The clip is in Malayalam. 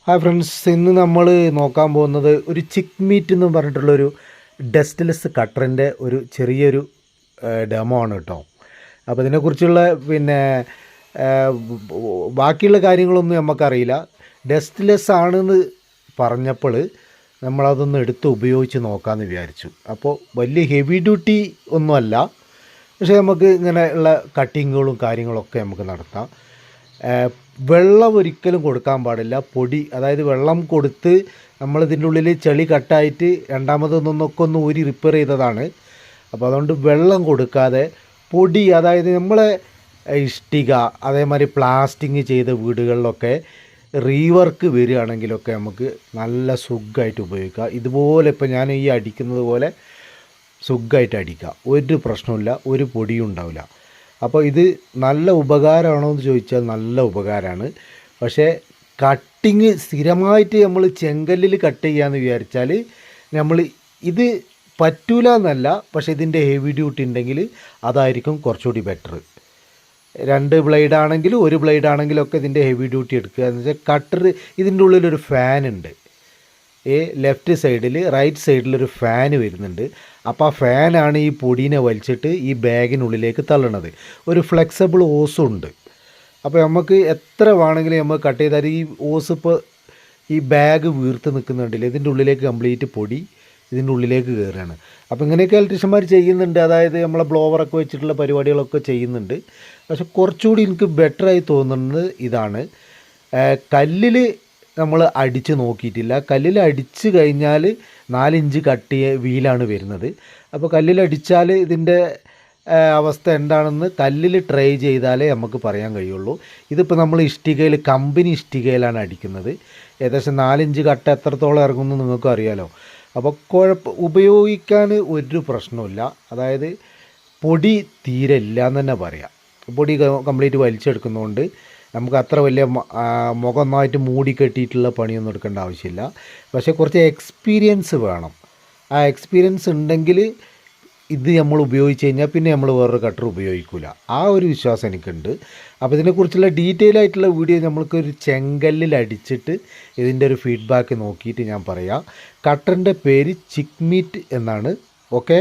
ഹായ് ഫ്രണ്ട്സ്, ഇന്ന് നമ്മൾ നോക്കാൻ പോകുന്നത് ഒരു ചിക്ക് മീറ്റ് എന്ന് പറഞ്ഞിട്ടുള്ളൊരു ഡസ്റ്റ്ലെസ് കട്ടറിൻ്റെ ഒരു ചെറിയൊരു ഡെമോ ആണ് കേട്ടോ. അപ്പോൾ ഇതിനെക്കുറിച്ചുള്ള ബാക്കിയുള്ള കാര്യങ്ങളൊന്നും നമുക്കറിയില്ല. ഡസ്റ്റ്ലെസ് ആണെന്ന് പറഞ്ഞപ്പോൾ നമ്മളതൊന്ന് എടുത്ത് ഉപയോഗിച്ച് നോക്കാമെന്ന് വിചാരിച്ചു. അപ്പോൾ വലിയ ഹെവി ഡ്യൂട്ടി ഒന്നുമല്ല, പക്ഷേ നമുക്ക് ഇങ്ങനെയുള്ള കട്ടിങ്ങുകളും കാര്യങ്ങളൊക്കെ നമുക്ക് നടത്താം. വെള്ളം ഒരിക്കലും കൊടുക്കാൻ പാടില്ല. പൊടി, അതായത് വെള്ളം കൊടുത്ത് നമ്മളിതിൻ്റെ ഉള്ളിൽ ചെളി കട്ടായിട്ട് രണ്ടാമതൊന്നൊക്കെ ഒന്ന് ഊരി റിപ്പയർ ചെയ്തതാണ്. അപ്പോൾ അതുകൊണ്ട് വെള്ളം കൊടുക്കാതെ പൊടി, അതായത് നമ്മളെ ഇഷ്ടിക അതേമാതിരി പ്ലാസ്റ്റിങ് ചെയ്ത വീടുകളിലൊക്കെ റീവർക്ക് വരികയാണെങ്കിലൊക്കെ നമുക്ക് നല്ല സുഖമായിട്ട് ഉപയോഗിക്കാം. ഇതുപോലെ ഇപ്പോൾ ഞാൻ ഈ അടിക്കുന്നത് പോലെ സുഖമായിട്ട് അടിക്കാം, ഒരു പ്രശ്നമില്ല, ഒരു പൊടിയും ഉണ്ടാവില്ല. അപ്പോൾ ഇത് നല്ല ഉപകാരമാണോ എന്ന് ചോദിച്ചാൽ നല്ല ഉപകാരമാണ്. പക്ഷേ കട്ടിങ് സ്ഥിരമായിട്ട് നമ്മൾ ചെങ്കല്ലിൽ കട്ട് ചെയ്യാമെന്ന് വിചാരിച്ചാൽ നമ്മൾ ഇത് പറ്റൂല എന്നല്ല, പക്ഷേ ഇതിൻ്റെ ഹെവി ഡ്യൂട്ടി ഉണ്ടെങ്കിൽ അതായിരിക്കും കുറച്ചുകൂടി ബെറ്റർ. 2 ബ്ലേഡ് ആണെങ്കിലും 1 ബ്ലേഡ് ആണെങ്കിലൊക്കെ ഇതിൻ്റെ ഹെവി ഡ്യൂട്ടി എടുക്കുക എന്ന് വെച്ചാൽ കട്ടർ ഇതിൻ്റെ ഉള്ളിലൊരു ഫാനുണ്ട്. ലെഫ്റ്റ് സൈഡിൽ റൈറ്റ് സൈഡിലൊരു ഫാന് വരുന്നുണ്ട്. അപ്പോൾ ആ ഫാനാണ് ഈ പൊടീനെ വലിച്ചിട്ട് ഈ ബാഗിനുള്ളിലേക്ക് തള്ളണത്. ഒരു ഫ്ലെക്സിബിൾ ഓസും ഉണ്ട്. അപ്പോൾ നമുക്ക് എത്ര വേണമെങ്കിലും നമുക്ക് കട്ട് ചെയ്താൽ ഈ ഓസ് ഇപ്പോൾ ഈ ബാഗ് വീർത്ത് നിൽക്കുന്നുണ്ടല്ലോ, ഇതിൻ്റെ ഉള്ളിലേക്ക് കംപ്ലീറ്റ് പൊടി ഇതിൻ്റെ ഉള്ളിലേക്ക് കയറുകയാണ്. അപ്പോൾ ഇങ്ങനെയൊക്കെ ഇലക്ട്രീഷ്യന്മാർ ചെയ്യുന്നുണ്ട്, അതായത് നമ്മളെ ബ്ലോവറൊക്കെ വെച്ചിട്ടുള്ള പരിപാടികളൊക്കെ ചെയ്യുന്നുണ്ട്. പക്ഷെ കുറച്ചുകൂടി എനിക്ക് ബെറ്ററായി തോന്നുന്നത് ഇതാണ്. കല്ലിൽ നമ്മൾ അടിച്ച് നോക്കിയിട്ടില്ല. കല്ലിൽ അടിച്ച് കഴിഞ്ഞാൽ 4 ഇഞ്ച് കട്ടിയ വീലാണ് വരുന്നത്. അപ്പോൾ കല്ലിലടിച്ചാൽ ഇതിൻ്റെ അവസ്ഥ എന്താണെന്ന് കല്ലിൽ ട്രൈ ചെയ്താലേ നമുക്ക് പറയാൻ കഴിയുള്ളൂ. ഇതിപ്പോൾ നമ്മൾ ഇഷ്ടികയിൽ, കമ്പനി ഇഷ്ടികയിലാണ് അടിക്കുന്നത്. ഏകദേശം 4 ഇഞ്ച് കട്ട എത്രത്തോളം ഇറങ്ങുമെന്ന് നിങ്ങൾക്ക് അറിയാലോ. അപ്പോൾ ഉപയോഗിക്കാൻ ഒരു പ്രശ്നമില്ല, അതായത് പൊടി തീരെ ഇല്ല എന്ന് തന്നെ പറയാം. പൊടി കംപ്ലീറ്റ് വലിച്ചെടുക്കുന്നതുകൊണ്ട് നമുക്ക് അത്ര വലിയ മുഖം നന്നായിട്ട് മൂടി കെട്ടിയിട്ടുള്ള പണിയൊന്നും എടുക്കേണ്ട ആവശ്യമില്ല. പക്ഷേ കുറച്ച് എക്സ്പീരിയൻസ് വേണം. ആ എക്സ്പീരിയൻസ് ഉണ്ടെങ്കിൽ ഇത് നമ്മൾ ഉപയോഗിച്ച് കഴിഞ്ഞാൽ പിന്നെ നമ്മൾ വേറൊരു കട്ടർ ഉപയോഗിക്കില്ല, ആ ഒരു വിശ്വാസം എനിക്കുണ്ട്. അപ്പോൾ ഇതിനെക്കുറിച്ചുള്ള ഡീറ്റെയിൽ ആയിട്ടുള്ള വീഡിയോ നമ്മൾക്കൊരു ചെങ്കല്ലിൽ അടിച്ചിട്ട് ഇതിൻ്റെ ഒരു ഫീഡ്ബാക്ക് നോക്കിയിട്ട് ഞാൻ പറയാം. കട്ടറിൻ്റെ പേര് ചിക്ക് മീറ്റ് എന്നാണ്. ഓക്കെ.